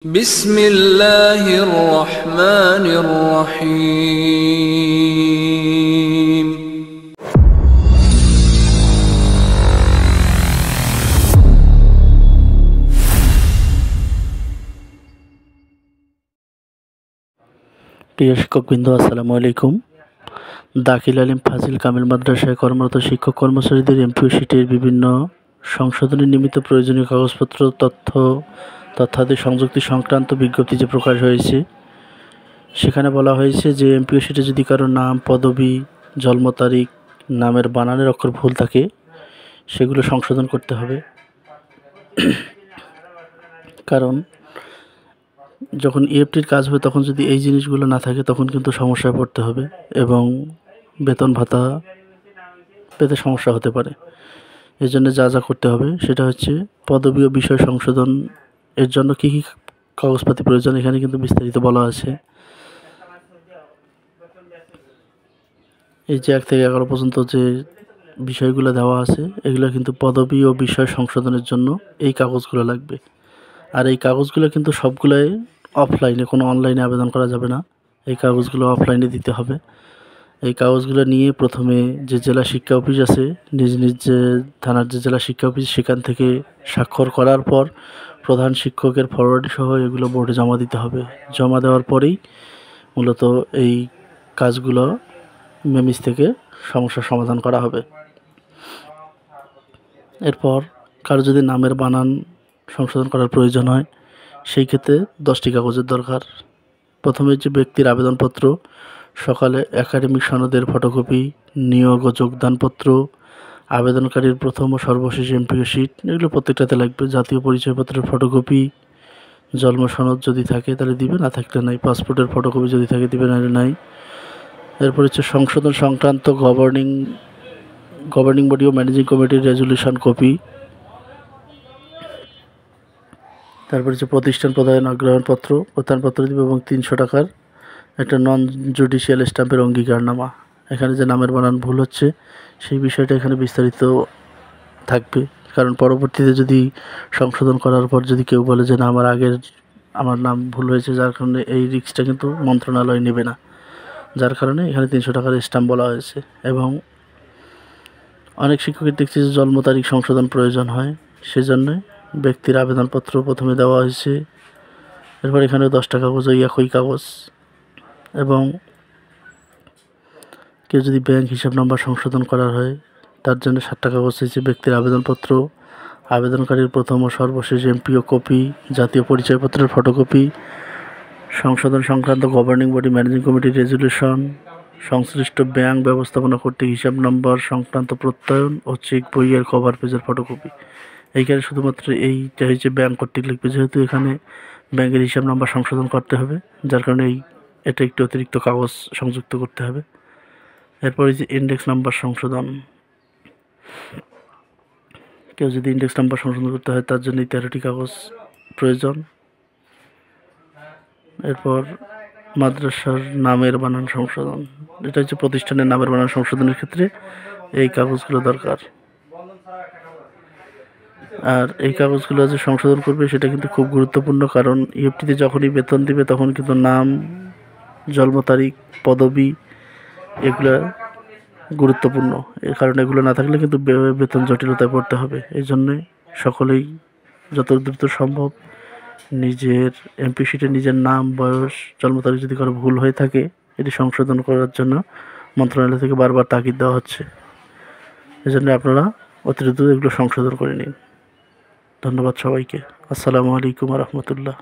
بسم الله الرحمن الرحيم প্রিয় শিক্ষকবৃন্দ, আসসালামু আলাইকুম। দাখিল আলিম ফাজিল কামিল মাদ্রাসায় কর্মরত শিক্ষক কর্মচারীদের এমপিও শিটের বিভিন্ন সংশোধনী নিমিত্ত প্রয়োজনীয় কাগজপত্র তথ্যাদি সংযুক্তি সংক্রান্ত বিজ্ঞপ্তি যে প্রকাশ হয়েছে, সেখানে বলা হয়েছে যে এমপিও শিটে যদি কারো নাম, পদবি, জন্ম তারিখ, নামের বানানের অক্ষর ভুল থাকে, সেগুলো সংশোধন করতে হবে। কারণ যখন ইএফটির কাজ হবে তখন যদি এই জিনিসগুলো না থাকে তখন কিন্তু সমস্যায় পড়তে হবে এবং বেতন ভাতা পেতে সমস্যা হতে পারে। এর জন্য যা যা করতে হবে সেটা হচ্ছে পদবি ও বিষয় সংশোধন এর জন্য কী কী কাগজপাতি প্রয়োজন এখানে কিন্তু বিস্তারিত বলা আছে। এই যে 1 থেকে 11 পর্যন্ত যে বিষয়গুলো দেওয়া আছে, এগুলো কিন্তু পদবি ও বিষয় সংশোধনের জন্য এই কাগজগুলো লাগবে। আর এই কাগজগুলো কিন্তু সবগুলোই অফলাইনে, কোনো অনলাইনে আবেদন করা যাবে না। এই কাগজগুলো অফলাইনে দিতে হবে। এই কাগজগুলো নিয়ে প্রথমে যে জেলা শিক্ষা অফিস আছে, নিজ নিজ যে থানার যে জেলা শিক্ষা অফিস, সেখান থেকে স্বাক্ষর করার পর প্রধান শিক্ষকের ফরওয়ার্ড সহ এগুলো বোর্ডে জমা দিতে হবে। জমা দেওয়ার পরেই মূলত এই কাজগুলো মেমিস থেকে সমস্যার সমাধান করা হবে। এরপর কারো যদি নামের বানান সংশোধন করার প্রয়োজন হয়, সেই ক্ষেত্রে 10টি কাগজের দরকার। প্রথমে যে ব্যক্তির আবেদনপত্র, সকালে একাডেমিক সনদের ফটোকপি, নিয়োগ ও যোগদানপত্র, আবেদনকারীর প্রথম ও সর্বশেষ এমপিও শিট, এগুলো প্রত্যেকটাতে লাগবে। জাতীয় পরিচয়পত্রের ফটোকপি, জন্ম সনদ যদি থাকে তাহলে দিবে, না থাকলে নাই। পাসপোর্টের ফটোকপি যদি থাকে দিবে, নাহলে নাই। এরপর হচ্ছে সংশোধন সংক্রান্ত গভর্নিং বডি ও ম্যানেজিং কমিটির রেজলিউশন কপি। তারপর হচ্ছে প্রতিষ্ঠান প্রত্যয়নপত্র দিবে এবং 300 টাকার একটা নন জুডিশিয়াল স্ট্যাম্পের অঙ্গীকারনামা। এখানে যে নামের বানান ভুল হচ্ছে সেই বিষয়টা এখানে বিস্তারিত থাকবে। কারণ পরবর্তীতে যদি সংশোধন করার পর যদি কেউ বলে যে না আমার নাম ভুল হয়েছে, যার কারণে এই রিস্কটা কিন্তু মন্ত্রণালয় নেবে না, যার কারণে এখানে 300 টাকার স্ট্যাম্প বলা হয়েছে। এবং অনেক শিক্ষকের দেখছি যে জন্ম তারিখ সংশোধন প্রয়োজন হয়, সেজন্য ব্যক্তির আবেদনপত্র প্রথমে দেওয়া হয়েছে। এরপর এখানে 10টা কাগজ, ওই একই কাগজ। এবং কেউ যদি ব্যাংক হিসাব নাম্বার সংশোধন করার হয়, তার জন্য 7টা কাগজ হয়েছে। ব্যক্তির আবেদনপত্র, আবেদনকারীর প্রথম ও সর্বশেষ এমপিও কপি, জাতীয় পরিচয়পত্রের ফটোকপি, সংশোধন সংক্রান্ত গভর্নিং বডি ম্যানেজিং কমিটির রেজলিউশন, সংশ্লিষ্ট ব্যাংক ব্যবস্থাপনা কর্তৃক হিসাব নম্বর সংক্রান্ত প্রত্যয়ন ও চেক বইয়ের কভার পেজের ফটোকপি। এইখানে শুধুমাত্র এইটা হচ্ছে ব্যাংক কর্তৃক লিখবে, যেহেতু এখানে ব্যাংকের হিসাব নাম্বার সংশোধন করতে হবে, যার কারণে এটা একটু অতিরিক্ত কাগজ সংযুক্ত করতে হবে। এরপরে যে ইন্ডেক্স নাম্বার সংশোধন, কেউ যদি ইন্ডেক্স নাম্বার সংশোধন করতে হয় তার জন্য 13টি কাগজ প্রয়োজন। এরপর মাদ্রাসার নামের বানান সংশোধন, এটা হচ্ছে প্রতিষ্ঠানের নামের বানান সংশোধনের ক্ষেত্রে এই কাগজগুলো দরকার। আর এই কাগজগুলো যে সংশোধন করবে সেটা কিন্তু খুব গুরুত্বপূর্ণ, কারণ ইএফটিতে যখনই বেতন দিবে তখন কিন্তু নাম, জন্ম তারিখ, পদবি এগুলো গুরুত্বপূর্ণ। এর কারণ এগুলো না থাকলে কিন্তু বেতন জটিলতায় পড়তে হবে। এই জন্যে সকলেই যত দ্রুত সম্ভব নিজের এমপি শিটে নিজের নাম, বয়স, জন্ম তারিখ যদি কারো ভুল হয়ে থাকে এটি সংশোধন করার জন্য মন্ত্রণালয় থেকে বারবার তাগিদ দেওয়া হচ্ছে। এই জন্য আপনারা অতি দ্রুত এগুলো সংশোধন করে নিন। ধন্যবাদ সবাইকে। আসসালামু আলাইকুম রহমতুল্লাহ।